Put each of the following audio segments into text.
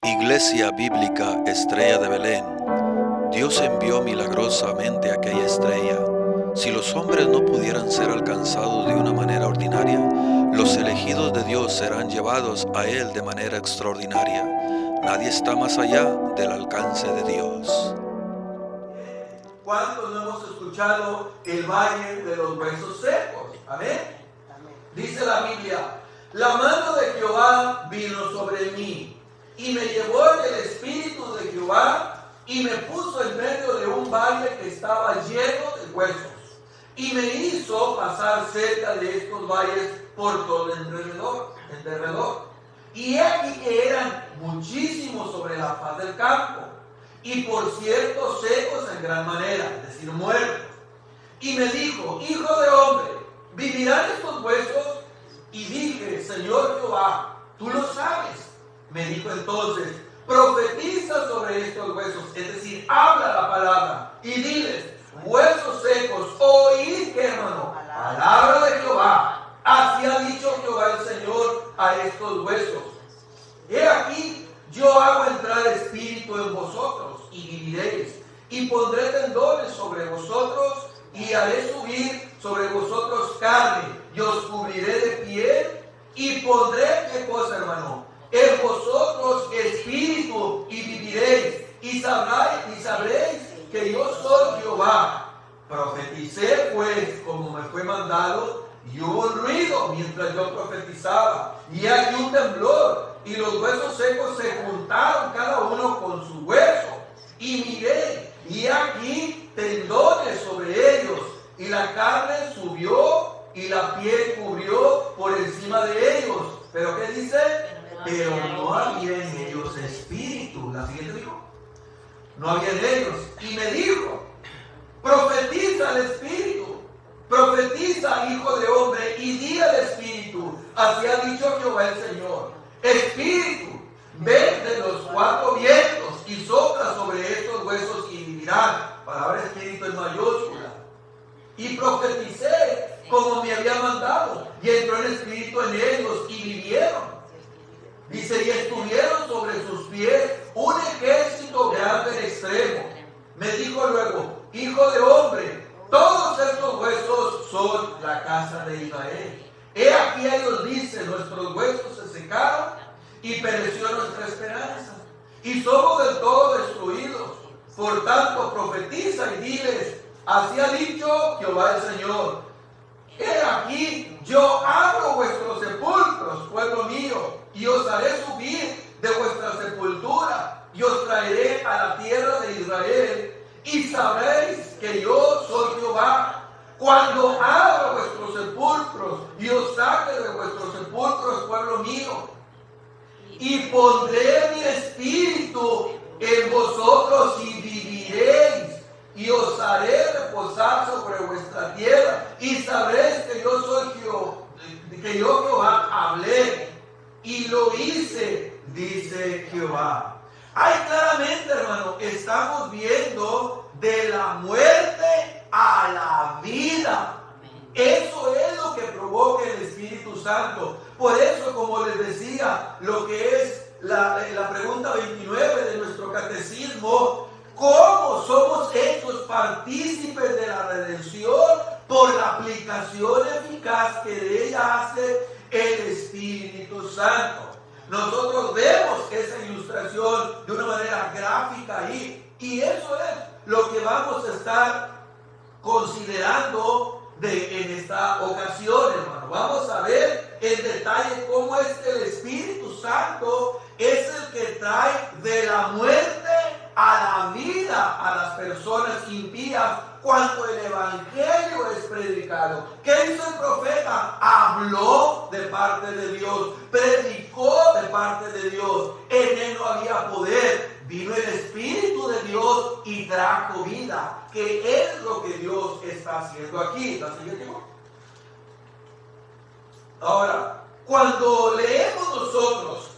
Iglesia Bíblica Estrella de Belén, Dios envió milagrosamente aquella estrella. Si los hombres no pudieran ser alcanzados de una manera ordinaria, los elegidos de Dios serán llevados a Él de manera extraordinaria. Nadie está más allá del alcance de Dios. ¿Cuántos no hemos escuchado el valle de los huesos secos? Amén. Dice la Biblia: la mano de Jehová vino sobre mí y me llevó en el espíritu de Jehová y me puso en medio de un valle que estaba lleno de huesos y me hizo pasar cerca de estos valles por todo el derredor. Y he aquí que eran muchísimos sobre la faz del campo, y por cierto secos en gran manera, es decir, muertos. Y me dijo: hijo de hombre, ¿vivirán estos huesos? Y dije: Señor Jehová, tú lo sabes. Me dijo entonces: profetiza sobre estos huesos, es decir, habla la palabra, y diles: huesos secos, oíd, ¿qué, hermano? Palabra de Jehová. Así ha dicho Jehová el Señor a estos huesos: he aquí, yo hago entrar espíritu en vosotros, y viviréis, y pondré tendones sobre vosotros, y haré subir sobre vosotros carne, y os cubriré de piel, y pondré, ¿qué cosa, hermano? En vosotros espíritu, y viviréis, y sabréis que yo soy Jehová. Profeticé pues como me fue mandado, y hubo un ruido mientras yo profetizaba, y hay un temblor, y los huesos secos se juntaron cada uno con su hueso, y miré, y aquí tendones sobre ellos, y la carne subió, y la piel cubrió por encima de ellos. ¿Pero qué dice? Pero no había en ellos espíritu. La siguiente dijo: no había en ellos. Y me dijo: profetiza al espíritu, profetiza, hijo de hombre, y di al espíritu: así ha dicho Jehová el Señor, espíritu, ven de los cuatro vientos y sopla sobre estos huesos y vivirán. Palabra espíritu en mayúscula. Y profeticé como me había mandado, y entró el espíritu en ellos y vivieron. Dice: y estuvieron sobre sus pies un ejército grande en extremo. Me dijo luego: hijo de hombre, todos estos huesos son la casa de Israel. He aquí ellos dicen: nuestros huesos se secaron y pereció nuestra esperanza, y somos del todo destruidos. Por tanto, profetiza y diles: así ha dicho Jehová el Señor, he aquí yo abro vuestros sepulcros, pueblo mío, y os haré subir de vuestra sepultura, y os traeré a la tierra de Israel, y sabréis que yo soy Jehová, cuando abra vuestros sepulcros, y os saque de vuestros sepulcros, pueblo mío, y pondré mi espíritu en vosotros, y viviréis, y os haré reposar sobre vuestra tierra, y sabréis que yo soy Jehová hablé, y lo hice, dice Jehová. Ahí claramente, hermano, estamos viendo de la muerte a la vida. Eso es lo que provoca el Espíritu Santo. Por eso, como les decía, lo que es la pregunta 29 de nuestro catecismo: ¿cómo somos hechos partícipes de la redención? Por la aplicación eficaz que de ella hace el Espíritu Santo. Nosotros vemos esa ilustración de una manera gráfica ahí, y eso es lo que vamos a estar considerando en esta ocasión, hermano. Vamos a ver en detalle cómo es que el Espíritu Santo es el que trae de la muerte a la vida a las personas impías cuando el Evangelio es predicado. ¿Qué hizo el profeta? Habló de parte de Dios, predicó de parte de Dios. En él no había poder. Vino el Espíritu de Dios y trajo vida, que es lo que Dios está haciendo aquí. ¿La siguiente? Ahora, cuando leemos nosotros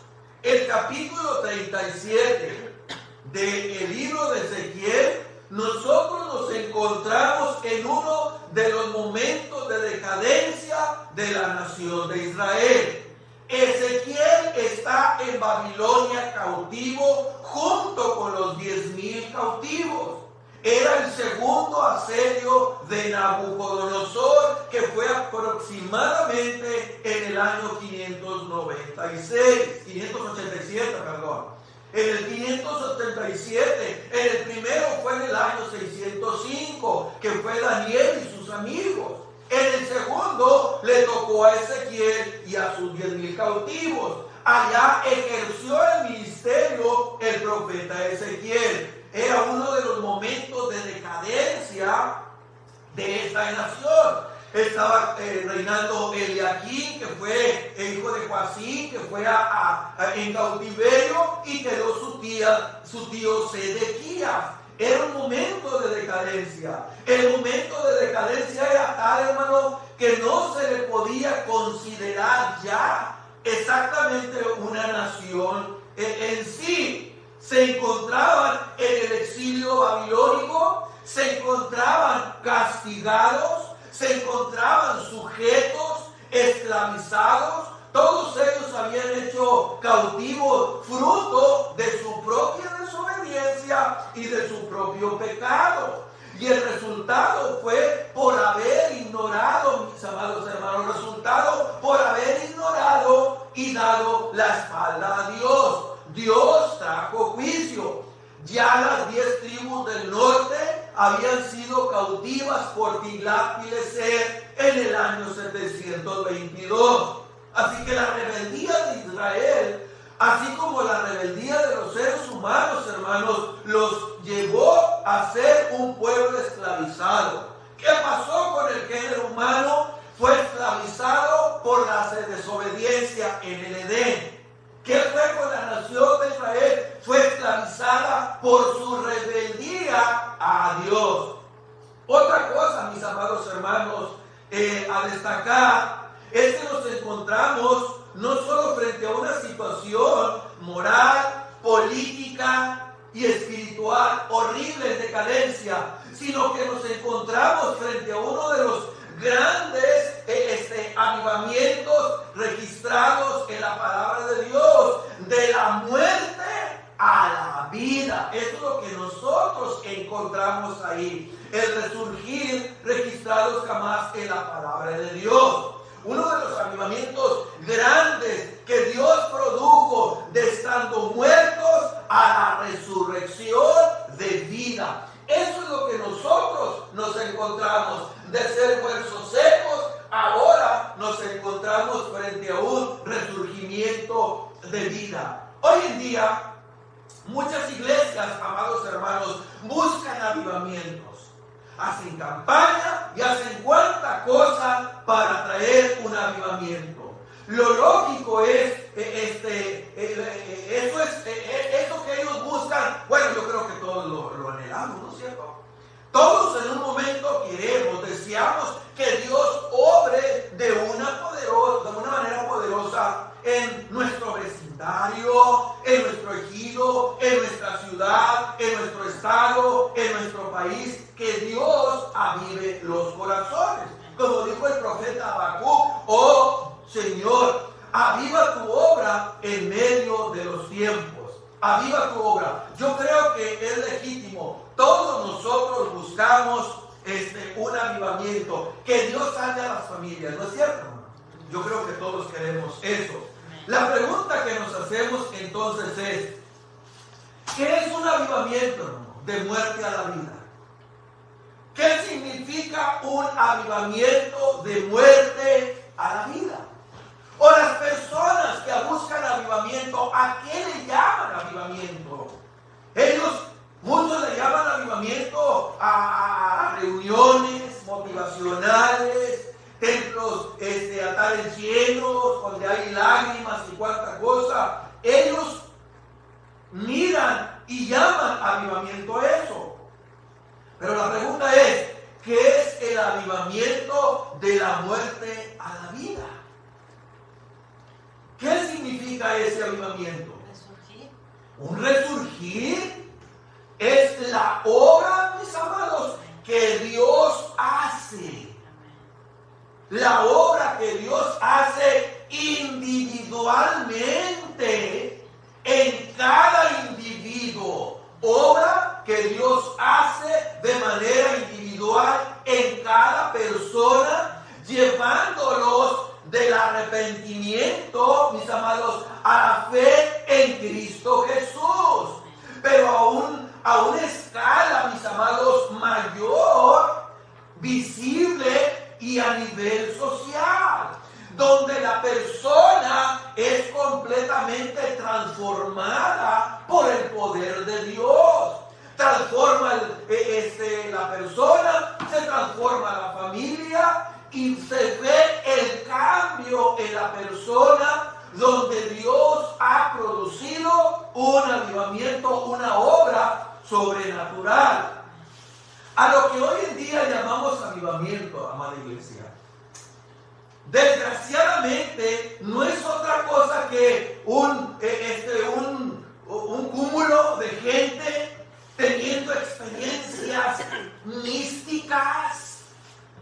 el capítulo 37 del libro de Ezequiel, nosotros nos encontramos en uno de los momentos de decadencia de la nación de Israel. Ezequiel está en Babilonia cautivo junto con los 10,000 cautivos. Era el segundo asedio de Nabucodonosor, que fue aproximadamente en el año 587, perdón. En el 587, en el primero fue en el año 605, que fue Daniel y sus amigos. En el segundo le tocó a Ezequiel y a sus 10,000 cautivos. Allá ejerció el ministerio el profeta Ezequiel. Era uno de los momentos de decadencia de esta nación. Estaba reinando Eliaquín, que fue el hijo de Joacim, que fue en cautiverio, y quedó su tío Sedequías. Era un momento de decadencia. El momento de decadencia era tal, hermano, que no se le podía considerar ya exactamente una nación en sí. Se encontraban en el exilio babilónico, se encontraban castigados, se encontraban sujetos, esclavizados. Todos ellos habían hecho cautivos fruto de su propia desobediencia y de su propio pecado. Y el resultado fue por haber ignorado, mis amados hermanos, resultado por haber ignorado y dado la espalda a Dios. Dios trajo juicio. Ya las 10 tribus del norte habían sido cautivas por Tiglat-Pileser en el año 722. Así que la rebeldía de Israel, así como la rebeldía de los seres humanos, hermanos, los llevó a ser un pueblo esclavizado. ¿Qué pasó con el género humano? Fue esclavizado por la desobediencia en el Edén. ¿Qué fue con la nación de Israel? Fue esclavizada por su rebeldía a Dios. Otra cosa, mis amados hermanos, a destacar es que nos encontramos no solo frente a una situación moral, política y espiritual horrible en decadencia, sino que nos encontramos frente a uno de los grandes avivamientos registrados en la palabra de Dios, de la muerte a la vida. Eso es lo que nosotros encontramos ahí, el resurgir registrados jamás en la palabra de Dios. Uno de los avivamientos grandes que Dios produjo de estando muertos a la resurrección de vida. Eso es lo que nosotros nos encontramos, de ser huesos secos, ahora nos encontramos frente a un resurgimiento de vida. Hoy en día, muchas iglesias, amados hermanos, buscan avivamientos. Hacen campaña y hacen cuanta cosa para traer un avivamiento. Lo lógico es, eso que ellos buscan. Bueno, yo creo que todos lo anhelamos, ¿no es cierto? Todos en un momento queremos, deseamos que Dios obre de una manera poderosa en nuestro vecindario, en nuestro ejido, en nuestra ciudad, en nuestro estado, en nuestro país, que Dios avive los corazones. Como dijo el profeta Habacuc: oh Señor, aviva tu obra en medio de los tiempos. Aviva tu obra. Yo creo que es legítimo. Todos nosotros buscamos un avivamiento. Que Dios salve a las familias, ¿no es cierto? Yo creo que todos queremos eso. La pregunta que nos hacemos entonces es: ¿qué es un avivamiento, hermano? De muerte a la vida. ¿Qué significa un avivamiento de muerte a la vida? O las personas que buscan avivamiento, ¿a qué le llaman avivamiento? Muchos le llaman avivamiento a reuniones motivacionales, templos, altares llenos, donde hay lágrimas y cuánta cosa. Ellos miran y llaman avivamiento a eso. Pero la pregunta es: ¿qué es el avivamiento de la muerte a la vida? ¿Qué significa ese avivamiento? Resurgir. Un resurgir es la obra, mis amados, que Dios hace. La obra que Dios hace individualmente Cristo Jesús. Pero a una escala, mis amados, mayor, visible y a nivel social, donde la persona es completamente transformada por el poder de Dios. Transforma la persona, se transforma la familia y se ve el cambio en la persona, donde Dios ha producido un avivamiento, una obra sobrenatural. A lo que hoy en día llamamos avivamiento, amada iglesia, desgraciadamente no es otra cosa que un cúmulo de gente teniendo experiencias místicas,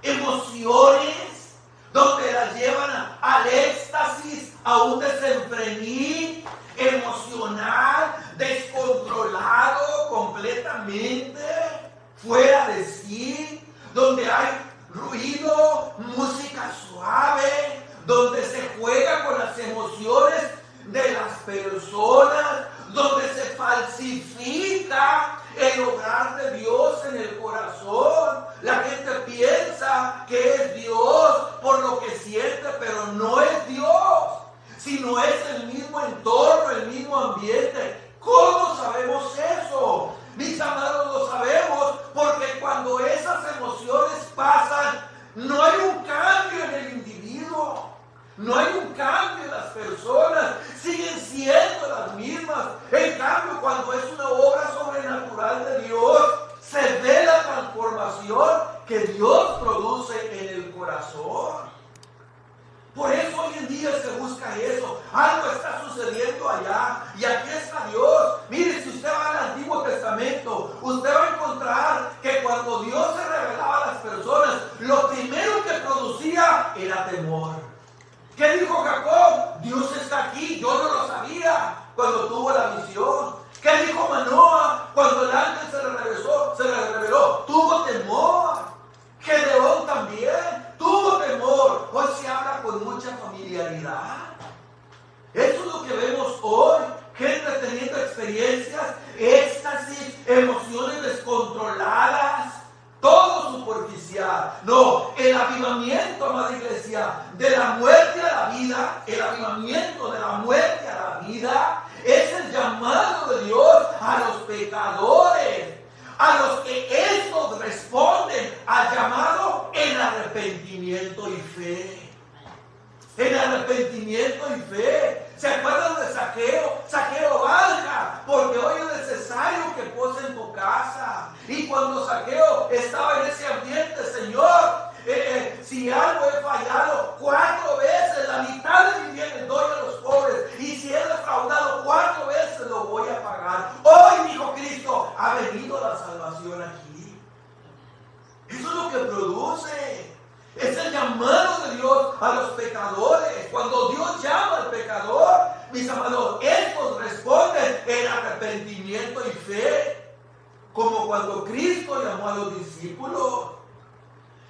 emociones, donde las llevan al éxtasis, a un desenfrení emocional, descontrolado completamente, fuera de sí, donde hay ruido, música suave, donde se juega con las emociones de las personas, donde se falsifica el obrar de Dios en el corazón. La gente piensa que es Dios por lo que siente, pero no es Dios, sino es el mismo entorno, el mismo ambiente. ¿Cómo sabemos eso? Mis amados, lo sabemos porque cuando esas emociones pasan, no hay un cambio en el individuo, no hay un cambio en las personas, siguen siendo las mismas. En cambio, cuando es una obra sobrenatural de Dios, se ve la transformación que Dios produce en el corazón. Por eso hoy en día se busca eso. Algo está sucediendo allá y aquí está Dios. Mire, si usted va al Antiguo Testamento, usted va a encontrar que cuando Dios se revelaba a las personas, lo primero que producía era temor. ¿Qué dijo Jacob? Dios está aquí, yo no lo sabía cuando tuvo la visión. ¿Qué dijo Manoah cuando el ángel se le reveló? Tuvo temor. Gedeón también tuvo temor. Hoy se habla con mucha familiaridad. Eso es lo que vemos hoy. Gente teniendo experiencias, éxtasis, emociones descontroladas. Todo superficial. No, el avivamiento, amada iglesia, de la muerte a la vida, el avivamiento de la muerte a la vida, es el llamado de Dios a los pecadores, a los que estos responden al llamado en arrepentimiento y fe. En arrepentimiento y fe. ¿Se acuerdan de Zaqueo? Zaqueo, baja, porque hoy es necesario que pose en tu casa. Y cuando Zaqueo estaba en ese ambiente, Señor, si algo he fallado 4 veces, la mitad de mi bien doy a los pobres. Y si he defraudado 4 veces, lo voy a pagar. Hoy, dijo Cristo, ha venido la salvación aquí. Eso es lo que produce. Es el llamado de Dios a los pecadores. Cuando Dios llama al pecador, mis amados, estos responden en arrepentimiento y fe, como cuando Cristo llamó a los discípulos.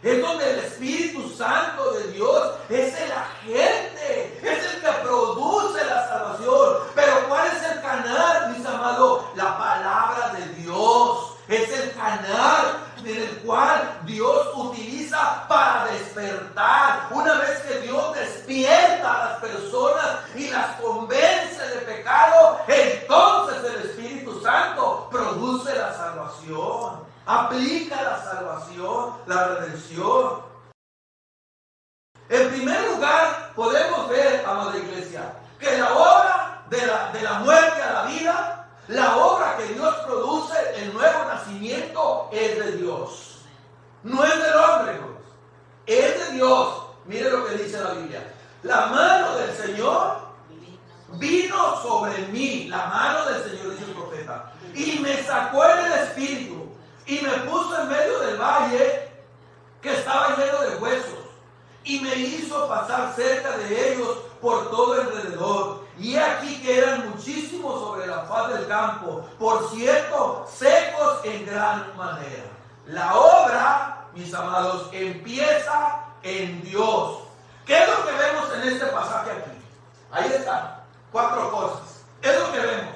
Es donde el Espíritu Santo de Dios es el agente, es el que produce la salvación. Pero ¿cuál es el canal, mis amados? La palabra de Dios. Es el canal en el cual Dios utiliza para despertar. Una vez que Dios despierta a las personas y las convence de pecado, entonces el Espíritu Santo produce la salvación, aplica la salvación, la redención. En primer lugar, podemos ver, amada iglesia, que la obra de la muerte a la vida, la obra que Dios produce, el nuevo nacimiento, es de Dios. No es del hombre, es de Dios. Mire lo que dice la Biblia. La mano del Señor vino sobre mí. La mano del Señor, dice el profeta. Y me sacó en el espíritu. Y me puso en medio del valle que estaba lleno de huesos. Y me hizo pasar cerca de ellos por todo alrededor. Y aquí que eran muchísimos sobre la faz del campo, por cierto, secos en gran manera. La obra, mis amados, empieza en Dios. ¿Qué es lo que vemos en este pasaje aquí? Ahí están 4 cosas. ¿Qué es lo que vemos?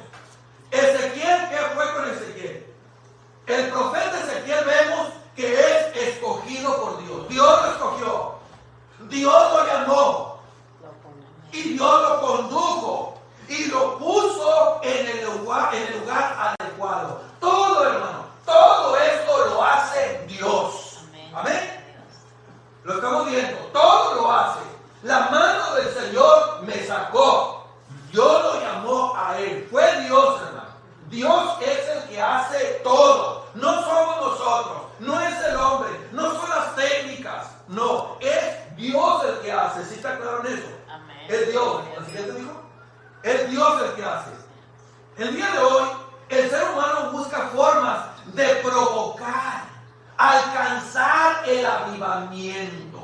estaba en el lugar adecuado. Todo, hermano, todo esto lo hace Dios. Amén. Lo estamos viendo, todo lo hace. La mano del Señor me sacó. Dios lo llamó a él. Fue Dios, hermano. Dios es el que hace todo. No somos nosotros. No es el hombre. No son las técnicas. No, es Dios el que hace. ¿Sí está claro en eso? Amén. Es Dios. ¿Así que te dijo? Es Dios el que hace. El día de hoy, el ser humano busca formas de provocar, alcanzar el avivamiento.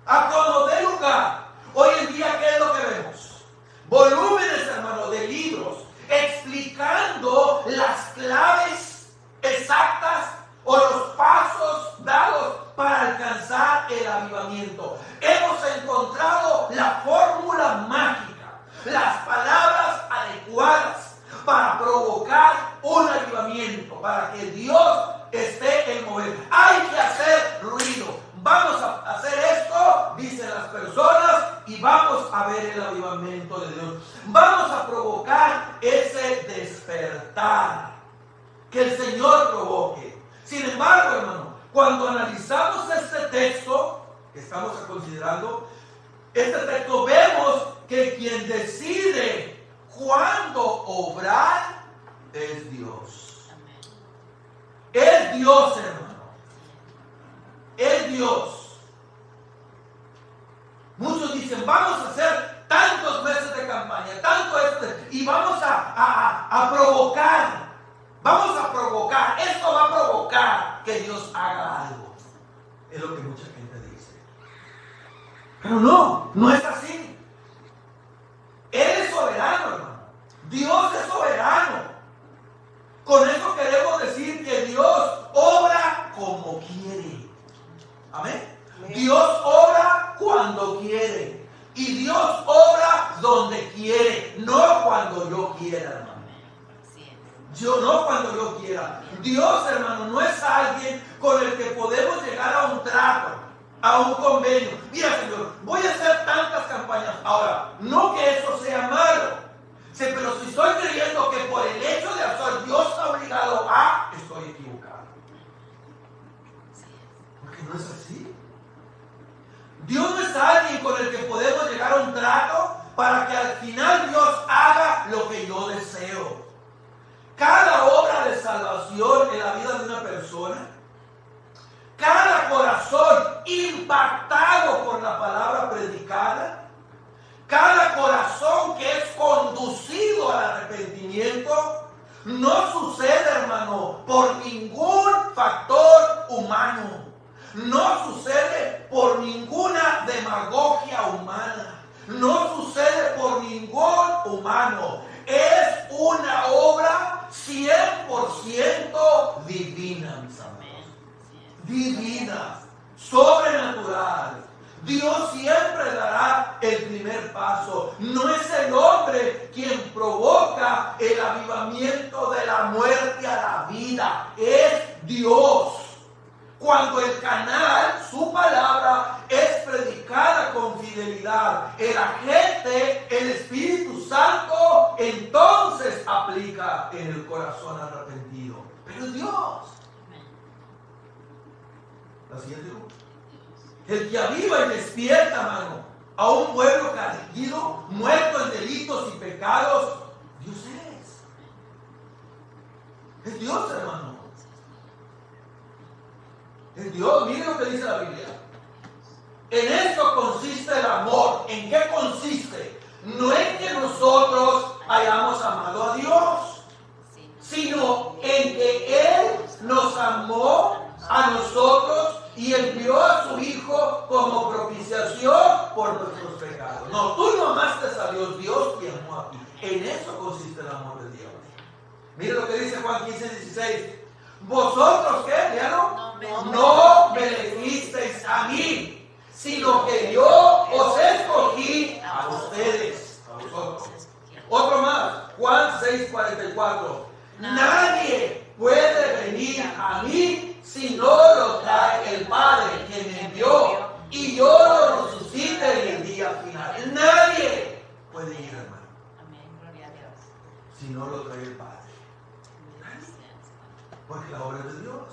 A como dé lugar. Hoy en día, ¿qué es lo que vemos? Volúmenes, hermano, de libros explicando las claves exactas o los pasos dados para alcanzar el avivamiento. Hemos encontrado la fórmula mágica, las palabras adecuadas para provocar un avivamiento, para que Dios esté en mover. Hay que hacer ruido. Vamos a hacer esto, dicen las personas, y vamos a ver el avivamiento de Dios. Vamos a provocar ese despertar que el Señor provoque. Sin embargo, hermano, cuando analizamos este texto que estamos considerando, este texto, vemos que quien decide cuándo obrar es Dios. Es Dios, hermano. Es Dios. Muchos dicen, vamos a hacer tantos meses de campaña, tanto esto, y vamos a provocar. Vamos a provocar. Esto va a provocar que Dios haga algo. Es lo que mucha gente dice. Pero no, no es así. Él es soberano, hermano. Dios es soberano. Con eso queremos decir que Dios obra como quiere. Amén. Dios obra cuando quiere. Y Dios obra donde quiere. No cuando yo quiera, hermano. Yo no cuando yo quiera. Dios, hermano, no es alguien con el que podemos llegar a un trato, a un convenio. Mira, Señor, voy a hacer tantas campañas. Ahora, no que eso sea malo. Sí, pero si estoy creyendo que por el hecho de hacer Dios está obligado a, estoy equivocado. Porque no es así. Dios no es alguien con el que podemos llegar a un trato para que al final Dios haga lo que yo deseo. Cada obra de salvación en la vida de una persona, cada corazón impactado por la palabra predicada, cada corazón que es conducido al arrepentimiento, no sucede, hermano, por ningún factor humano. No sucede por ninguna demagogia humana. No sucede por ningún humano. Es una obra 100% divina, mis amados. Divina, sobrenatural. Dios siempre dará el primer paso. No es el hombre quien provoca el avivamiento de la muerte a la vida. Es Dios. Cuando el canal, su palabra, es predicada con fidelidad, el agente, el Espíritu Santo, entonces aplica en el corazón arrepentido. Pero Dios. La siguiente. El que aviva y despierta, mano, a un pueblo caído, muerto en delitos y pecados, Dios es. Es Dios, hermano. Es Dios. Mire lo que dice la Biblia. En esto consiste el amor. ¿En qué consiste? No en que nosotros hayamos amado a Dios, sino en que Él nos amó a nosotros y envió a su Hijo como propiciación por nuestros pecados. No, tú no amaste a Dios, Dios te amó a ti. En eso consiste el amor de Dios. Mire lo que dice Juan 15:16. ¿Vosotros qué? ¿Vieron? No me elegisteis a mí, sino que yo os escogí a ustedes, a vosotros. Otro más, Juan 6:44. Nadie puede venir a mí si no lo trae el Padre que me envió, y yo lo resucite en el día final. Nadie puede ir, hermano. Amén, gloria a Dios. Si no no lo trae el Padre. Porque la obra es de Dios.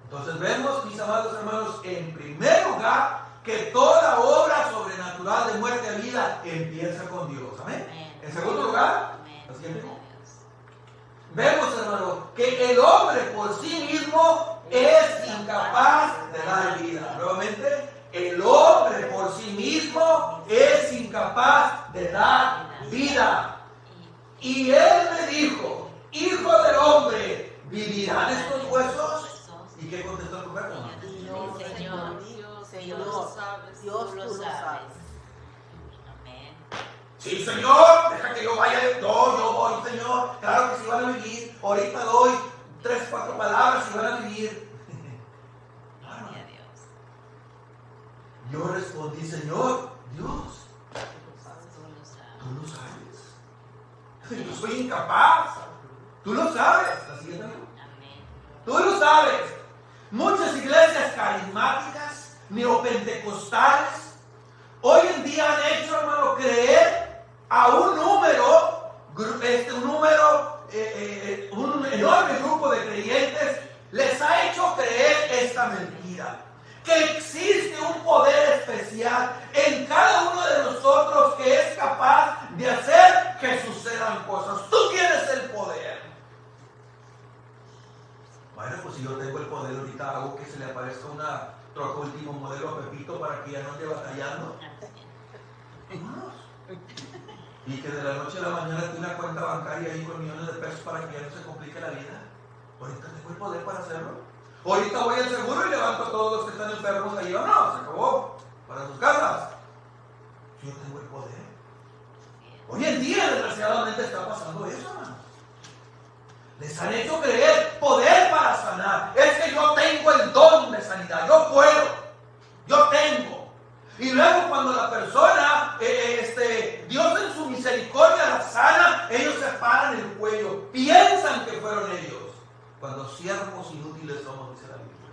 Entonces vemos, mis amados hermanos, en primer lugar, que toda obra sobrenatural de muerte a vida empieza con Dios. Amén. En segundo lugar, vemos, hermano, que el hombre por sí mismo es incapaz de dar vida. Nuevamente, el hombre por sí mismo es incapaz de dar vida. Y él me dijo, hijo del hombre, ¿vivirán estos huesos? ¿Y qué contestó el profeta? Dios, tú lo sabes. Amén. Sí, Señor, deja que yo vaya. No, yo voy, Señor. Claro que sí van a vivir. Ahorita doy 3, 4 palabras y van a vivir. Yo respondí, Señor, Dios, tú lo sabes. Yo soy incapaz. Tú lo sabes. La siguiente. Tú lo sabes. Muchas iglesias carismáticas, neopentecostales, hoy en día han hecho, hermano, creer a un enorme grupo de creyentes, les ha hecho creer esta mentira, que existe un poder especial en cada uno de nosotros que es capaz de hacer que sucedan cosas. Tú tienes el poder. Bueno, pues si yo tengo el poder, ahorita hago que se le aparezca una troca último modelo a Pepito para que ya no ande batallando. Y que de la noche a la mañana tenga una cuenta bancaria ahí con millones de pesos para que ya no se complique la vida. Ahorita tengo el poder para hacerlo. Ahorita voy al seguro y levanto a todos los que están enfermos ahí. O no, se acabó. Para sus casas. Yo tengo el poder. Hoy en día, desgraciadamente, está pasando eso, hermano. Les han hecho creer poder para sanar. Es que yo tengo el don de sanidad. Yo puedo. Yo tengo. Y luego cuando la persona, Dios en su misericordia la sana, ellos se paran el cuello. Piensan que fueron ellos. Cuando siervos inútiles somos, dice la Biblia.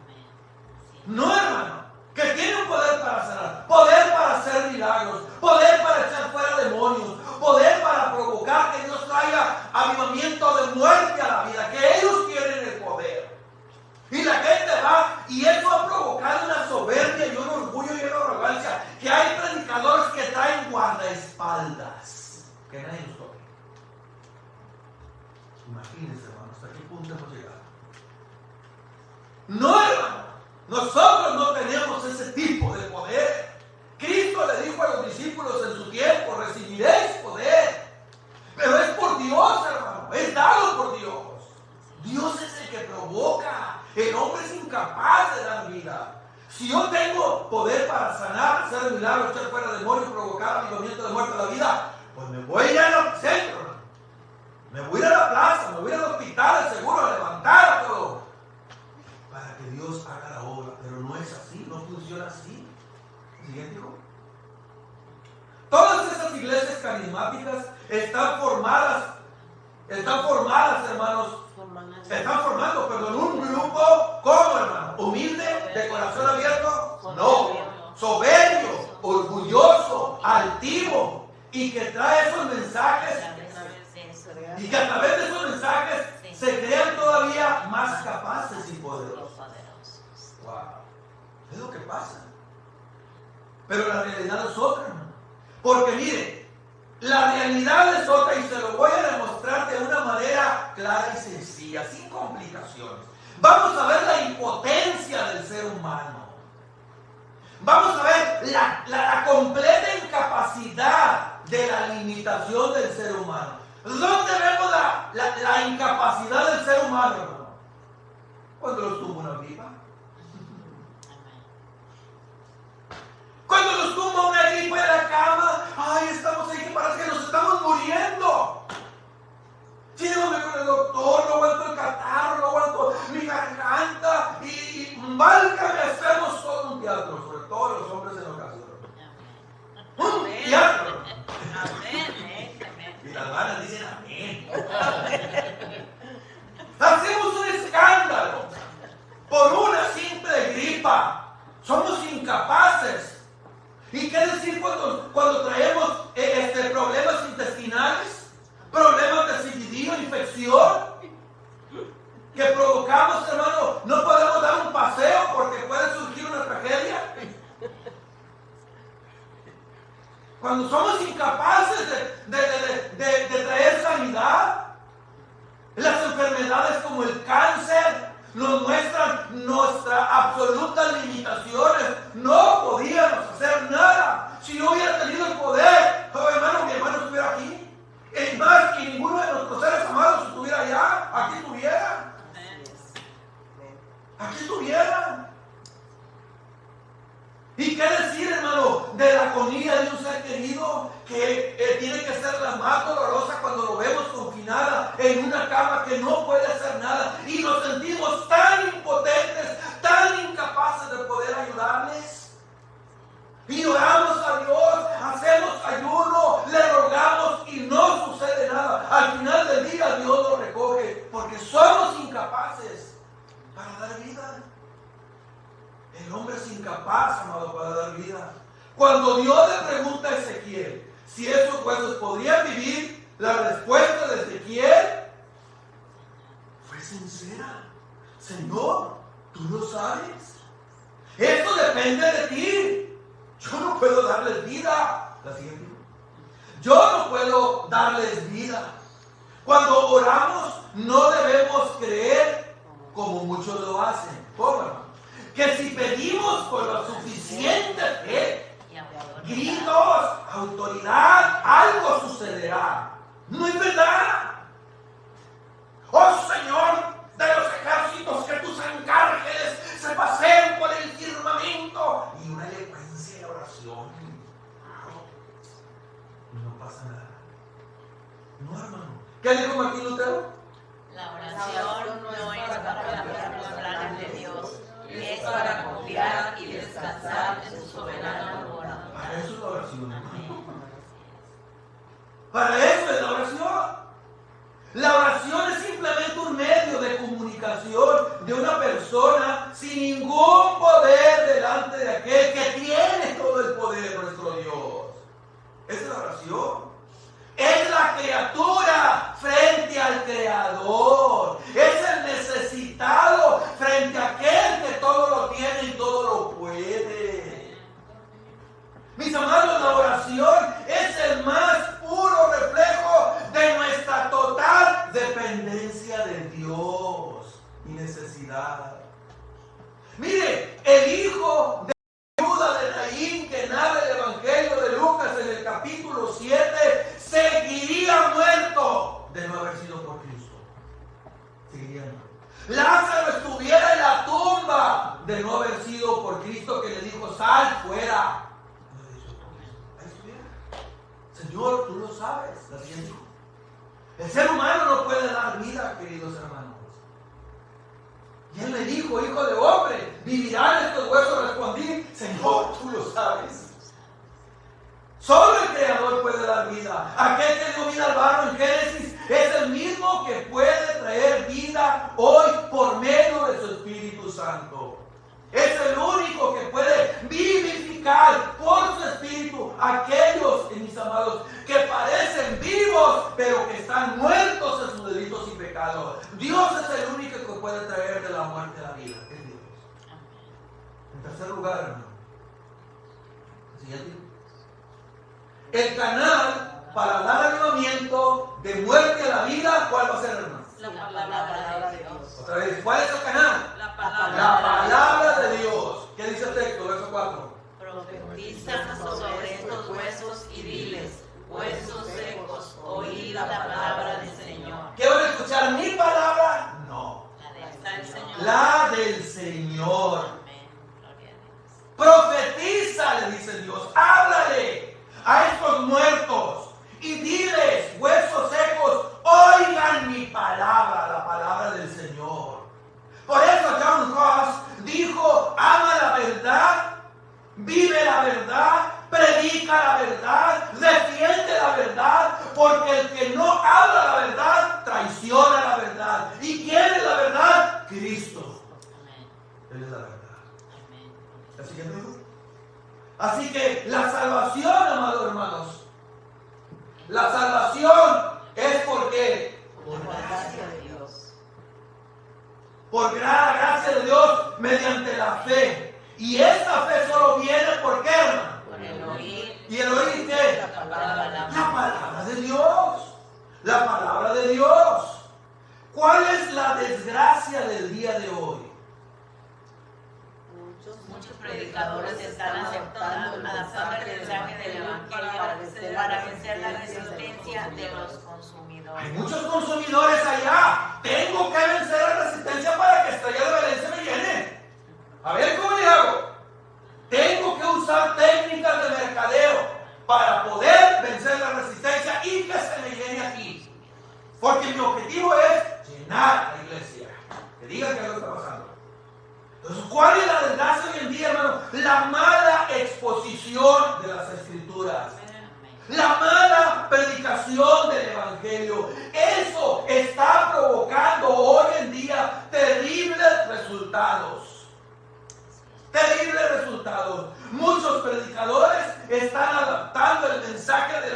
No, hermano. Que tienen poder para sanar. Poder para hacer milagros. Poder para echar fuera demonios. Poder para provocar que Dios traiga avivamiento de muerte a la vida, que ellos tienen el poder. Y la gente va, y eso ha provocado una soberbia y un orgullo y una arrogancia, que hay predicadores que traen guardaespaldas, que nadie nos toque. Imagínense, hermano, hasta qué punto hemos llegado. No, hermano, nosotros no tenemos ese tipo de poder. Cristo le dijo a los discípulos en su tiempo, recibiréis poder. Pero es por Dios, hermano, es dado por Dios. Dios es el que provoca. El hombre es incapaz de dar vida. Si yo tengo poder para sanar, hacer milagros, echar fuera demonios, provocar avivamiento de muerte a la vida, pues me voy a ir al centro, me voy a ir a la plaza, me voy a ir al hospital, al seguro, a levantar a todo, para que Dios haga la obra. Pero no es así, no funciona así. Siguiente, hijo. Todas esas iglesias carismáticas están formadas, hermanos. Están formando, un grupo, ¿cómo, hermano? ¿Humilde? ¿De corazón abierto? No. Soberbio, orgulloso, altivo, y que trae esos mensajes, y que a través de esos mensajes se crean todavía más capaces y poderosos. Wow. Es lo que pasa. Pero la realidad es otra, hermano. Porque mire, la realidad es otra, y se lo voy a demostrar de una manera clara y sencilla, sin complicaciones. Vamos a ver la impotencia del ser humano. Vamos a ver la completa incapacidad de la limitación del ser humano. ¿Dónde vemos la incapacidad del ser humano, hermano? Cuando los tuvo una gripa. Cuando nos tumba una gripa en la cama, ay, estamos ahí que parece que nos estamos muriendo. Llévame con el doctor, no aguanto el catarro, no aguanto mi garganta, y válgame, hacemos todo un teatro, sobre todo los hombres en ocasión. Un teatro. Y las hermanas dicen amén. Hacemos un escándalo por una simple gripa. Somos incapaces. ¿Y qué decir cuando traemos problemas intestinales, problemas de infección que provocamos, hermano, no podemos dar un paseo porque puede surgir una tragedia. Cuando somos incapaces de traer sanidad, las enfermedades como el cáncer nos muestran nuestras absolutas limitaciones. No podíamos hacer nada. Si yo hubiera tenido el poder, oh, hermano, mi hermano estuviera aquí. Es más, que ninguno de nuestros seres amados estuviera allá. Aquí estuviera. Aquí estuviera. ¿Y qué decir, hermano, de la agonía de un ser querido que tiene que ser la más dolorosa cuando lo vemos confinada en una cama que no puede hacer nada y nos sentimos tan impotentes, tan incapaces de poder ayudarles? Y oramos a Dios, hacemos ayuno, le rogamos y no sucede nada. Al final del día Dios lo recoge porque somos incapaces para dar vida. El hombre es incapaz, amado, para dar vida. Cuando Dios le pregunta a Ezequiel si esos huesos podrían vivir, la respuesta de Ezequiel fue sincera. Señor, tú lo sabes. Esto depende de ti. Yo no puedo darles vida. La siguiente. Yo no puedo darles vida. Cuando oramos, no debemos creer como muchos lo hacen. ¿Cómo, hermano? Que si pedimos con lo suficiente fe, gritos, autoridad, algo sucederá. No es verdad. Oh Señor de los ejércitos, que tus ángeles se paseen por el firmamento. Y una elocuencia de oración. No pasa nada. No, hermano. ¿Qué dijo Martín Lutero? La oración no es para cambiar los planes de Dios. Es para confiar y descansar en su soberana voluntad. Para eso es la oración, hermano. Para eso es la oración. La oración es simplemente un medio de comunicación de una persona sin ningún poder delante de aquel que tiene todo el poder, nuestro Dios. Esa es la oración. Es la criatura frente al Creador. Es el necesitado frente a aquel que todo lo tiene y todo lo puede. Mis amados, la oración es el más puro reflejo de nuestra total dependencia de Dios y necesidad. Mire, el hijo de Judá de Naín, que narra el Evangelio de Lucas en el capítulo 7, seguiría muerto de no haber sido por Cristo. Seguiría muerto. Lázaro estuviera en la tumba de no haber sido por Cristo, que le dijo: sal fuera. Ahí estuviera. Señor, tú lo sabes. La siguiente. El ser humano no puede dar vida, queridos hermanos. Y él le dijo: hijo de hombre, ¿vivirán estos huesos? Respondí: Señor, tú lo sabes. Solo el Creador puede dar vida. Aquel que dio vida al barro en Génesis es el mismo que puede traer vida hoy por medio de su Espíritu Santo. Es el único que puede vivificar por su Espíritu aquellos, mis amados, que parecen vivos, pero que están muertos en sus delitos y pecados. Dios es el único que puede traer de la muerte a la vida. Es Dios. En tercer lugar, hermano. Siguiente. El canal para dar avivamiento de muerte a la vida, ¿cuál va a ser, hermano? La palabra de Dios. Otra vez, ¿cuál es el canal? La palabra, La palabra de Dios. ¿Qué dice el texto? Verso 4. Profetiza sobre estos huesos y diles: huesos secos, oíd la palabra del Señor. ¿Qué van a escuchar? ¿Mi palabra? No. La del Señor. La del Señor. Amén. Gloria a Dios. Profetiza, le dice Dios. Háblale a estos muertos y diles: huesos secos, oigan mi palabra, la palabra del Señor. Por eso John Huss dijo: ama la verdad, vive la verdad, predica la verdad, defiende la verdad, porque el que no habla la verdad traiciona la verdad. ¿Y quién es la verdad? Cristo. Él es la verdad. Así que Así que la salvación, amados hermanos, la salvación es porque por por gracia de Dios mediante la fe. Y esta fe solo viene ¿por qué, hermano? Por el oír. ¿Y el oír qué? La palabra. La palabra de Dios. La palabra de Dios. ¿Cuál es la desgracia del día de hoy? Muchos predicadores están adaptando el mensaje del Evangelio para vencer la resistencia de los consumidores. Hay muchos consumidores allá. Tengo que vencer la resistencia para que Estrella de Belén se me llene. A ver, ¿cómo le hago? Tengo que usar técnicas de mercadeo para poder vencer la resistencia y que se me llene aquí. Porque mi objetivo es llenar la iglesia. Que digan que algo está pasando. Entonces, ¿cuál es la desgracia hoy en día, hermano? La mala exposición de las Escrituras. La mala predicación del Evangelio. Eso está provocando hoy en día terribles resultados. Terribles resultados. Muchos predicadores están adaptando el mensaje de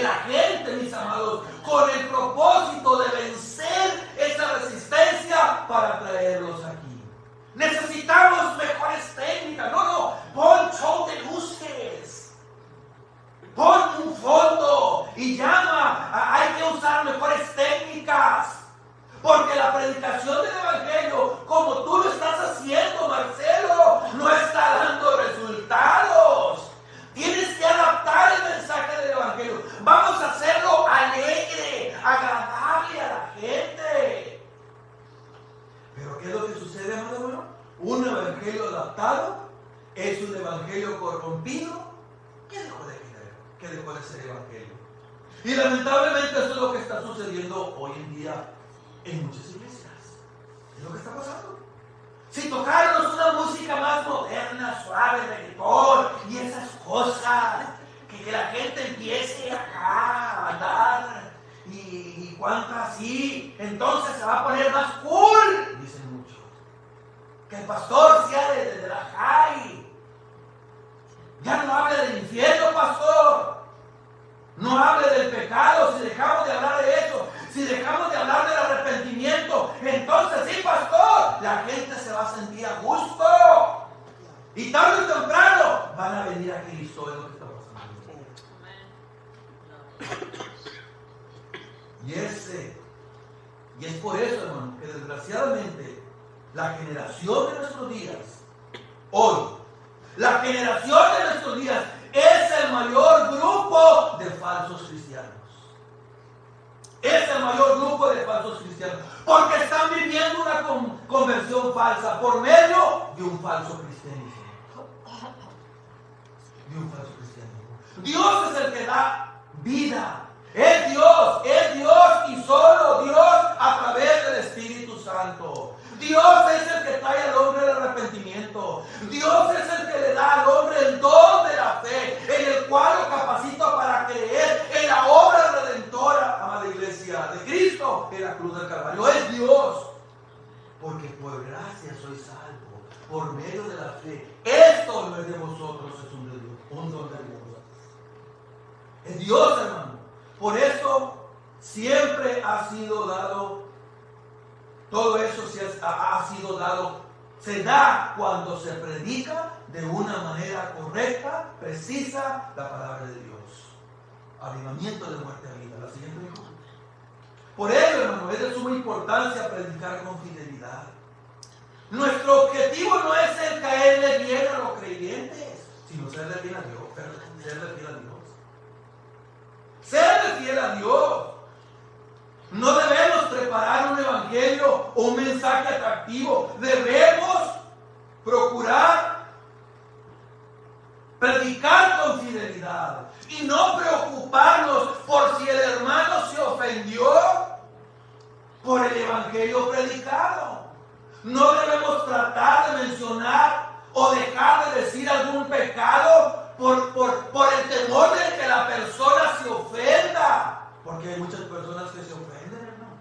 la gente, mis amados, con el propósito de vencer esa resistencia para traerlos aquí. Necesitamos mejores técnicas. No, pon show de luces, pon un fondo y llama. Hay que usar mejores técnicas, porque la predicación del Evangelio, como tú lo estás haciendo, Marcelo, no está dando resultados. Tienes que adaptar el mensaje del Evangelio. Vamos a hacerlo alegre, agradable a la gente. Pero ¿qué es lo que sucede, hermano? Un evangelio adaptado es un evangelio corrompido que dejó de creer, que dejó de ser evangelio. Y lamentablemente eso es lo que está sucediendo hoy en día en muchas iglesias. Es lo que está pasando. Si tocáramos una música más moderna, suave, reggaetón y esas cosas, que la gente empiece acá a andar y cuántas así, entonces se va a poner más cool, dicen muchos. Que el pastor sea de la high. Ya no hable del infierno, pastor. No hable del pecado. Si dejamos de hablar de eso, si dejamos de hablar del arrepentimiento, entonces sí, pastor, la gente se va a sentir a gusto. Y tarde o temprano van a venir a Cristo. Es lo que está pasando. Y es por eso, hermano, que desgraciadamente la generación de nuestros días, hoy, la generación de nuestros días es el mayor grupo de falsos cristianos. Es el mayor grupo de falsos cristianos. Porque están viviendo una conversión falsa por medio de un falso cristianismo. De un falso cristianismo. Dios es el que da vida. Es Dios y solo Dios a través del Espíritu Santo. Dios es el que trae al hombre el arrepentimiento. Dios es el que le da al hombre el don de la fe, en el cual lo capacita para creer en la obra redentora, amada iglesia, de Cristo en la cruz del Calvario. Es Dios. Porque por gracia soy salvo, por medio de la fe. Esto no es de vosotros, es un don de Dios. Es Dios, hermano. Por eso siempre ha sido dado, todo eso ha sido dado, se da cuando se predica de una manera correcta, precisa, la palabra de Dios. Avivamiento de muerte a vida. La siguiente, hijo. Por ello, hermano, es de suma importancia predicar con fidelidad. Nuestro objetivo no es el caerle bien a los creyentes, sino serle fiel a Dios. Serle fiel a Dios. Serle fiel a Dios. No debemos preparar un evangelio o un mensaje atractivo. Debemos procurar predicar con fidelidad y no preocuparnos por si el hermano se ofendió por el evangelio predicado. No debemos tratar de mencionar o dejar de decir algún pecado por el temor de que la persona se ofenda. Porque hay muchas personas que se ofenden, hermano,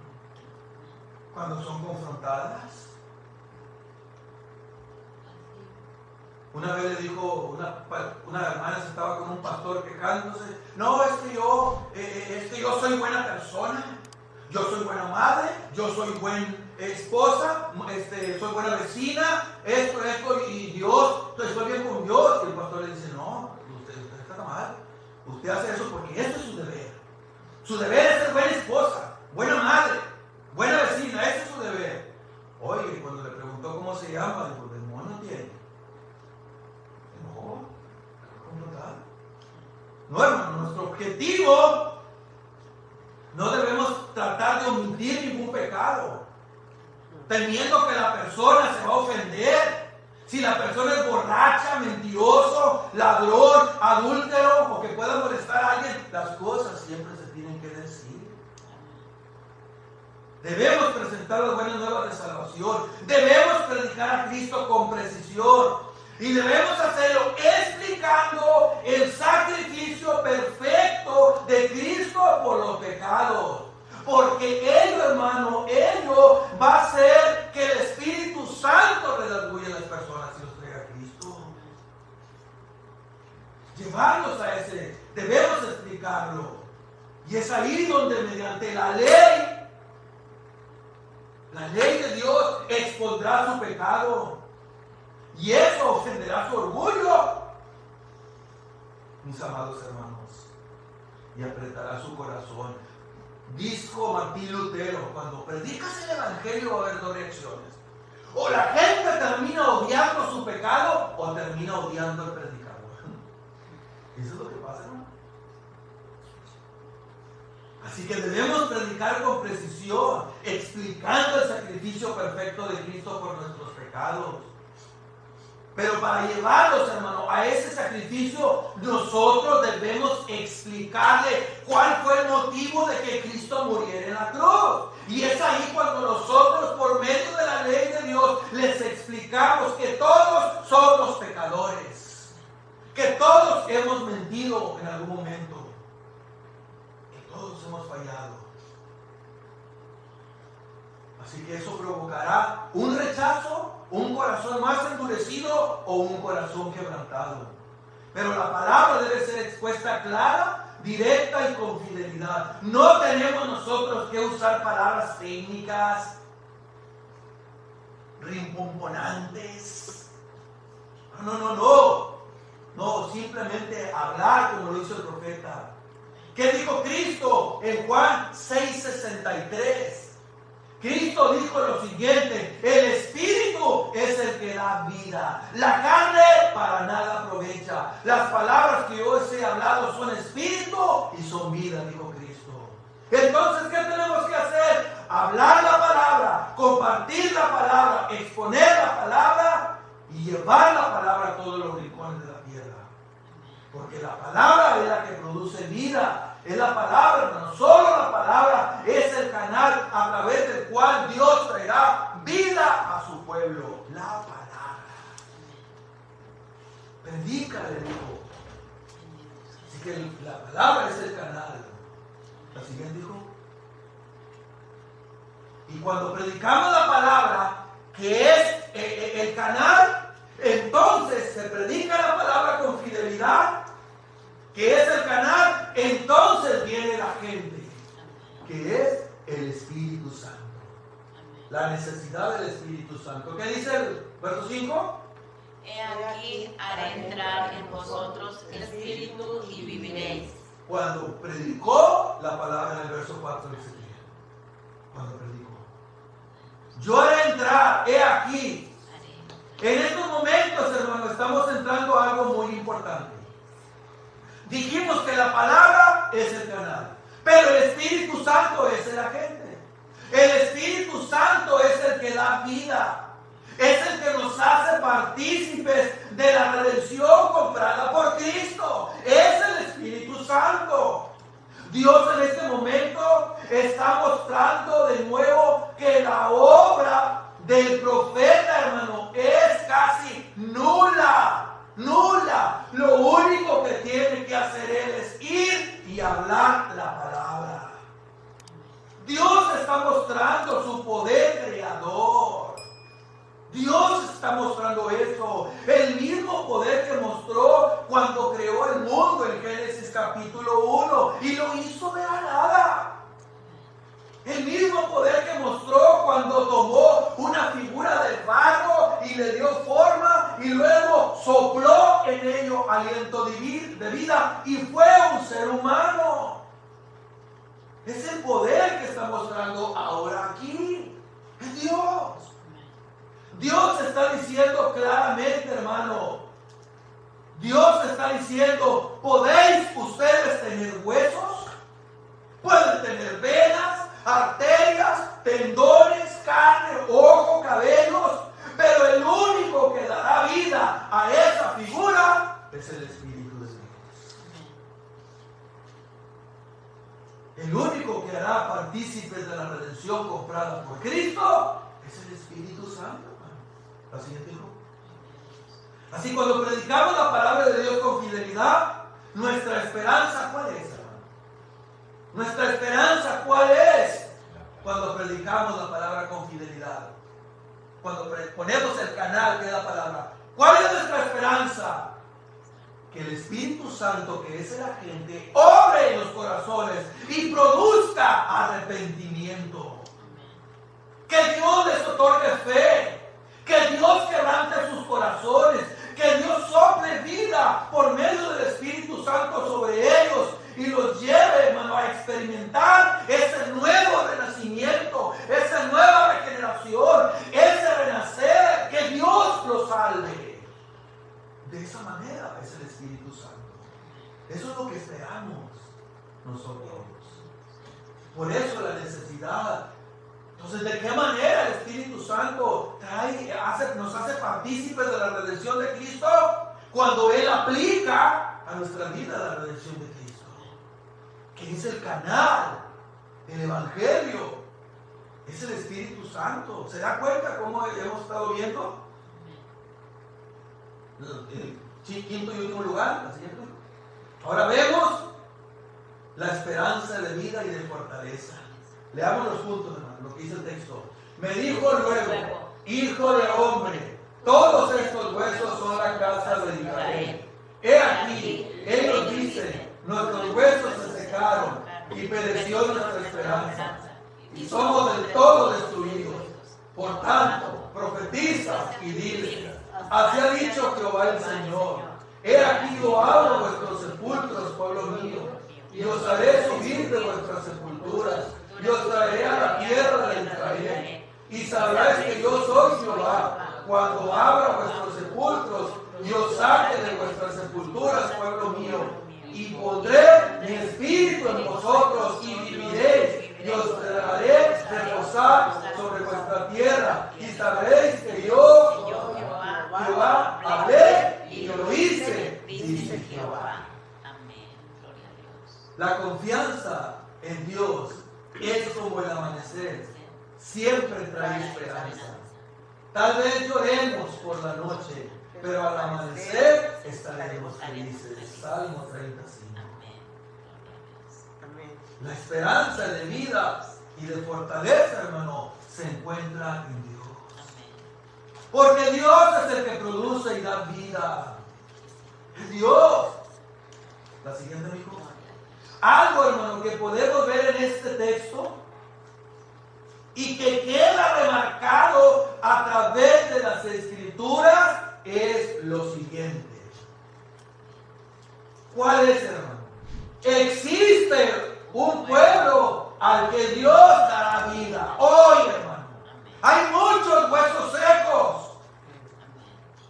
cuando son confrontadas. Una vez le dijo una hermana, se estaba con un pastor quejándose. No, es que yo soy buena persona. yo soy buena madre, yo soy buena esposa, soy buena vecina, esto, y Dios, estoy bien con Dios. Y el pastor le dice, no, usted está mal. Usted hace eso porque eso es su deber. Su deber es ser buena esposa, buena madre, buena vecina, ese es su deber. Oye, cuando le preguntó cómo se llama, dijo, demonio tiene. No, ¿cómo tal? No, hermano, nuestro objetivo, no debemos tratar de omitir ningún pecado, temiendo que la persona se va a ofender. Si la persona es borracha, mentiroso, ladrón, adúltero o que pueda molestar a alguien, las cosas siempre se tienen que decir. Debemos presentar las buenas nuevas de salvación. Debemos predicar a Cristo con precisión. Y debemos hacerlo explicando el sacrificio perfecto de Cristo por los pecados. Porque ello, hermano, ello va a hacer que el Espíritu Santo redarguya a las personas y los traiga a Cristo. Llevarlos a ese, debemos explicarlo. Y es ahí donde mediante la ley de Dios expondrá su pecado. Y eso ofenderá su orgullo, mis amados hermanos, y apretará su corazón. Dijo Martín Lutero, cuando predicas el Evangelio va a haber dos reacciones. O la gente termina odiando su pecado, o termina odiando al predicador. Eso es lo que pasa, ¿no? Así que debemos predicar con precisión, explicando el sacrificio perfecto de Cristo por nuestros pecados. Pero para llevarlos, hermano, a ese sacrificio, nosotros debemos explicarle cuál fue el motivo de que Cristo muriera en la cruz. Y es ahí cuando nosotros, por medio de la ley de Dios, les explicamos que todos somos pecadores, que todos hemos mentido en algún momento, que todos hemos fallado. Así que eso provocará un rechazo, un corazón más endurecido o un corazón quebrantado. Pero la palabra debe ser expuesta clara, directa y con fidelidad. No tenemos nosotros que usar palabras técnicas, rimbombantes. No, simplemente hablar como lo hizo el profeta. ¿Qué dijo Cristo en Juan 6:63? Cristo dijo lo siguiente: el Espíritu es el que da vida, la carne para nada aprovecha. Las palabras que yo os he hablado son espíritu y son vida, dijo Cristo. Entonces, ¿qué tenemos que hacer? Hablar la palabra, compartir la palabra, exponer la palabra y llevar la palabra a todos los rincones de la tierra. Porque la palabra es la que produce vida. Es la palabra, hermano. Solo la palabra es el canal a través del cual Dios traerá vida a su pueblo. La palabra. Predícale, dijo. Así que la palabra es el canal. La siguiente dijo. Y cuando predicamos la palabra, que es el canal, entonces se predica la palabra con fidelidad, que es el canal, entonces viene la gente, que es el Espíritu Santo. La necesidad del Espíritu Santo. ¿Qué dice el verso 5? He aquí haré entrar en vosotros espíritu y viviréis. Cuando predicó la palabra en el verso 4 dice que cuando predicó, yo haré entrar, he aquí. En estos momentos, hermano, estamos entrando a algo muy importante. Dijimos que la palabra es el canal, pero el Espíritu Santo es el agente. El Espíritu Santo es el que da vida, es el que nos hace partícipes de la redención comprada por Cristo. Es el Espíritu Santo. Dios en este momento está mostrando de nuevo que la obra del profeta, hermano, es casi nula. Lo único que tiene que hacer él es ir y hablar la palabra. Dios está mostrando su poder creador. Dios está mostrando eso. El mismo poder que mostró cuando creó el mundo en Génesis capítulo 1 y lo hizo de la nada. El cuando tomó una figura de barro y le dio forma y luego sopló en ello aliento de vida y fue un ser humano. Es el poder que está mostrando ahora aquí. Es Dios. Dios está diciendo claramente, hermano. Dios está diciendo, ¿podéis ustedes tener huesos? Pueden tener venas, arterias, tendones, carne, ojo, cabellos, pero el único que dará vida a esa figura es el Espíritu de Dios. El único que hará partícipes de la redención comprada por Cristo es el Espíritu Santo. La siguiente grupo. Así, cuando predicamos la palabra de Dios con fidelidad, nuestra esperanza, ¿cuál es, hermano? Nuestra esperanza, ¿cuál es? Cuando predicamos la palabra con fidelidad. Cuando ponemos el canal que es la palabra. ¿Cuál es nuestra esperanza? Que el Espíritu Santo, que es el agente, obre en los corazones y produzca arrepentimiento. Que Dios les otorgue fe. Que Dios quebrante sus corazones. Que Dios sople vida por medio del Espíritu Santo sobre ellos y los lleve, hermano, a experimentar ese nuevo renacimiento, esa nueva regeneración, ese renacer, que Dios los salve. De esa manera es el Espíritu Santo. Eso es lo que esperamos nosotros. Por eso la necesidad. Entonces, ¿de qué manera el Espíritu Santo nos hace partícipes de la redención de Cristo? Cuando Él aplica a nuestra vida la redención de Cristo, que es el canal, el Evangelio, es el Espíritu Santo. ¿Se da cuenta cómo hemos estado viendo? El quinto y último lugar, la siguiente. Ahora vemos la esperanza de vida y de fortaleza. Leamos los puntos, hermano, lo que dice el texto. Me dijo luego, hijo de hombre, todos estos huesos son la casa de Israel. He aquí, ellos dicen, nuestros huesos se secaron y pereció nuestra esperanza, y somos del todo destruidos. Por tanto, profetiza y dile, así ha dicho Jehová el Señor, he aquí yo abro vuestros sepulcros, pueblo mío, y os haré subir de vuestras sepulturas, y os traeré a la tierra de Israel, y sabréis que yo soy Jehová, cuando abra vuestros sepulcros, y os saque de vuestras sepulturas, pueblo mío, y pondré mi espíritu en vosotros, y viviréis, y os haré reposar sobre vuestra tierra, y sabréis que yo, Jehová, hablé y yo lo hice, dice Jehová. Amén. Gloria a Dios. La confianza en Dios es como el amanecer, siempre trae esperanza. Tal vez lloremos por la noche, pero al amanecer estaremos felices. Salmo 35. La esperanza de vida y de fortaleza, hermano, se encuentra en Dios. Porque Dios es el que produce y da vida. Es Dios. La siguiente, amigo. Algo, hermano, que podemos ver en este texto y que queda remarcado a través de las Escrituras es lo siguiente. ¿Cuál es, hermano? Existe un pueblo al que Dios dará vida. Hoy, hermano, hay muchos huesos secos.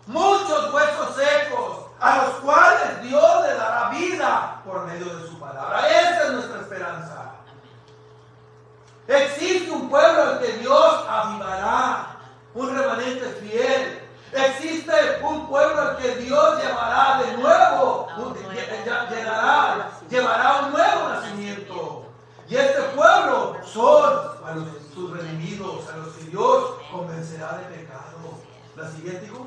Muchos huesos secos a los cuales Dios le dará vida por medio de su palabra. Esa es nuestra esperanza. Existe un pueblo al que Dios avivará, un remanente fiel. Existe un pueblo al que Dios llevará de nuevo, llevará un nuevo nacimiento. Y este pueblo son a sus redimidos, a los que Dios convencerá de pecado. La siguiente, hijo.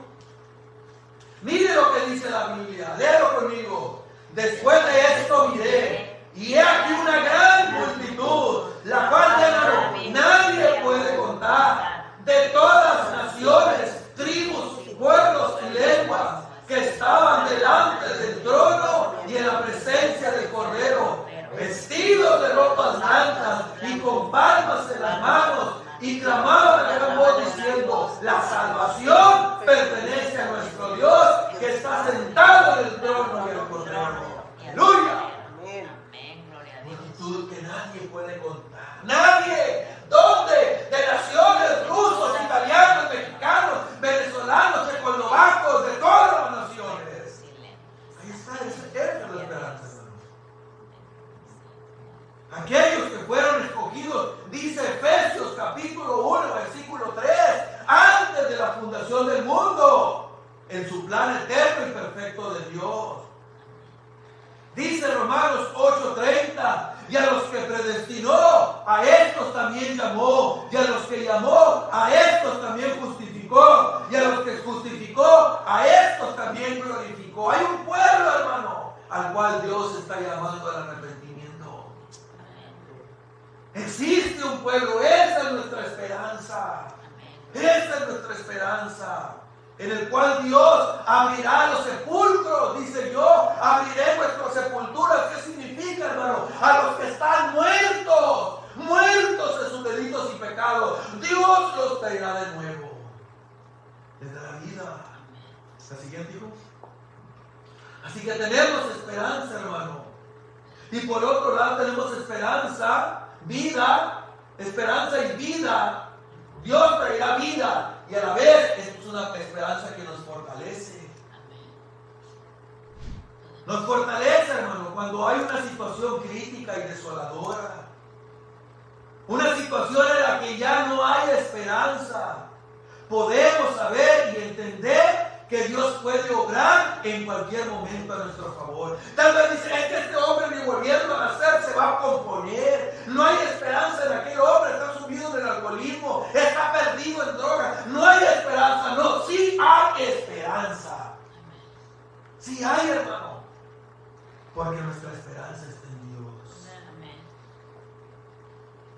Mire lo que dice la Biblia, léelo conmigo. Después de esto miré, y he aquí una gran multitud, la cual nadie puede contar, de todas las naciones, tribus, pueblos y lenguas, que estaban delante del trono y en la presencia del Cordero, vestidos de ropas blancas y con palmas en las manos, y clamaban a gran voz diciendo: la salvación pertenece a nuestro Dios que está sentado en el trono y el Cordero. ¡Aleluya! Multitud que nadie puede contar. ¡Nadie! ¿Dónde? De naciones, rusos, italianos, mexicanos, venezolanos, checoslovacos, de todas las naciones. Ahí está, esa es la esperanza, hermanos. Aquellos que fueron escogidos, dice Efesios capítulo 1, versículo 3, antes de la fundación del mundo, en su plan eterno y perfecto de Dios. Dice Romanos 8:30, y a los que predestinó, a estos también llamó, y a los que llamó, a estos también justificó, y a los que justificó, a estos también glorificó. Hay un pueblo, hermano, al cual Dios está llamando al arrepentimiento. Existe un pueblo, esa es nuestra esperanza. Esa es nuestra esperanza. En el cual Dios abrirá los sepulcros, dice yo, abriré vuestras sepulturas. ¿Qué significa, hermano? A los que están muertos, muertos en sus delitos y pecados, Dios los traerá de nuevo. Les dará vida. ¿La siguiente, hijo? Así que tenemos esperanza, hermano. Y por otro lado tenemos esperanza, vida, esperanza y vida. Dios traerá vida. Y a la vez es una esperanza que nos fortalece. Nos fortalece, hermano, cuando hay una situación crítica y desoladora. Una situación en la que ya no hay esperanza. Podemos saber y entender que Dios puede obrar en cualquier momento a nuestro favor. Tal vez dice: es que este hombre ni volviendo a nacer se va a componer. No hay esperanza en aquel hombre, está sumido en el alcoholismo, está perdido en drogas. No hay esperanza. No, sí hay esperanza. Sí hay, hermano. Porque nuestra esperanza está en Dios.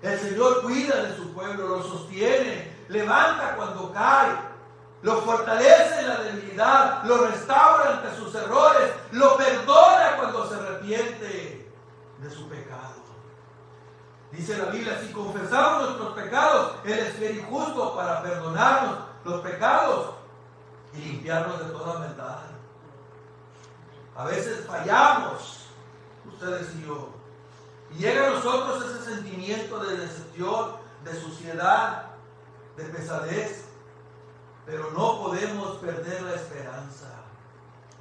El Señor cuida de su pueblo, lo sostiene, levanta cuando cae. Lo fortalece en la debilidad, lo restaura ante sus errores, lo perdona cuando se arrepiente de su pecado. Dice la Biblia: si confesamos nuestros pecados, Él es fiel y justo para perdonarnos los pecados y limpiarnos de toda maldad. A veces fallamos, ustedes y yo, y llega a nosotros ese sentimiento de decepción, de suciedad, de pesadez. Pero no podemos perder la esperanza.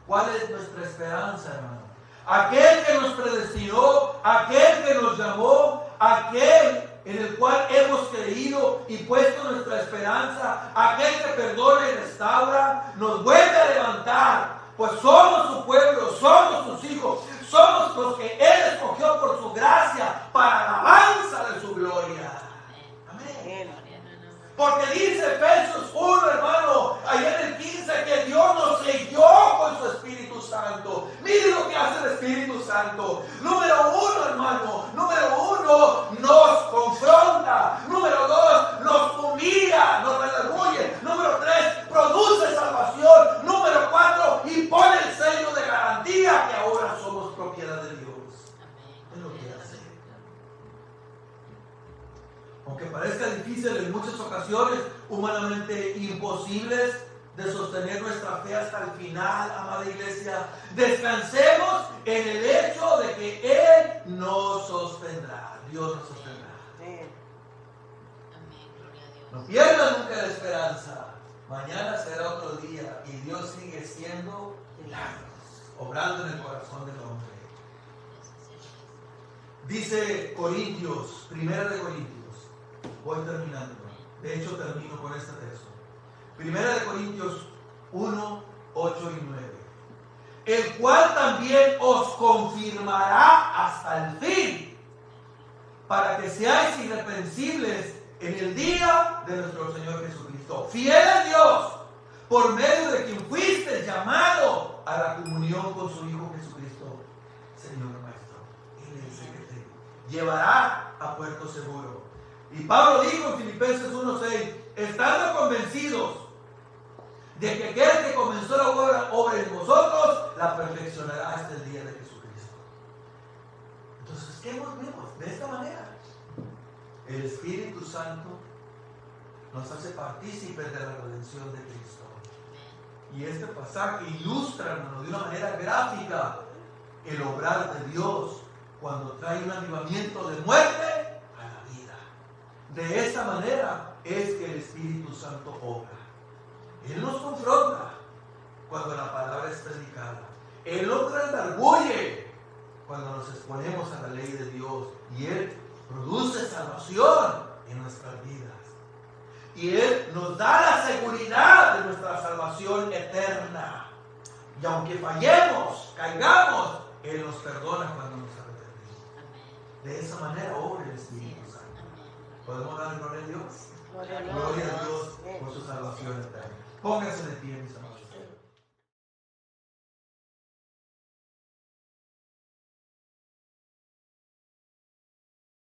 ¿Cuál es nuestra esperanza, hermano? Aquel que nos predestinó, aquel que nos llamó, aquel en el cual hemos creído y puesto nuestra esperanza, aquel que perdona y restaura, nos vuelve a levantar. Pues somos su pueblo, somos sus hijos, somos los que Él escogió por su gracia para la alabanza de su gloria. Amén. Porque dice Efesios 1, hermano, allá en el 15, que Dios nos selló con su Espíritu Santo. Mire lo que hace el Espíritu Santo. Número 1, hermano. Número 1, nos confronta. Número 2, nos humilla, nos redarguye. Número 3, produce salvación. Número 4, y pone el sello de garantía que ahora somos propiedad de Dios. Es lo que hace. Aunque parezca difícil en muchas ocasiones, humanamente imposibles de sostener nuestra fe hasta el final, amada iglesia, descansemos en el hecho de que Él nos sostendrá. Dios nos sostendrá. No pierdan nunca la esperanza. Mañana será otro día y Dios sigue siendo milagros, obrando en el corazón del hombre. Dice Corintios, 1 de Corintios. Voy terminando. De hecho, termino con este texto. 1 de Corintios 1, 8 y 9. El cual también os confirmará hasta el fin, para que seáis irreprensibles en el día de nuestro Señor Jesucristo. Fiel a Dios, por medio de quien fuiste llamado a la comunión con su Hijo Jesucristo, Señor nuestro. Él es el que te llevará a puerto seguro. Y Pablo dijo en Filipenses 1:6, estando convencidos de que aquel que comenzó la obra en vosotros, la perfeccionará hasta el día de Jesucristo. Entonces, ¿qué vemos? De esta manera, el Espíritu Santo nos hace partícipes de la redención de Cristo. Y este pasaje ilustra, hermano, de una manera gráfica el obrar de Dios cuando trae un avivamiento de muerte a la vida. De esa manera es que el Espíritu Santo obra. Él nos confronta cuando la palabra es predicada. Él nos redarguye cuando nos exponemos a la ley de Dios. Y Él produce salvación en nuestras vidas. Y Él nos da la seguridad de nuestra salvación eterna. Y aunque fallemos, caigamos, Él nos perdona cuando nos arrepentimos. De esa manera obra el Espíritu Santo. ¿Podemos dar gloria a Dios? Gloria a Dios por su salvación eterna. Pónganse de pie, mis amados.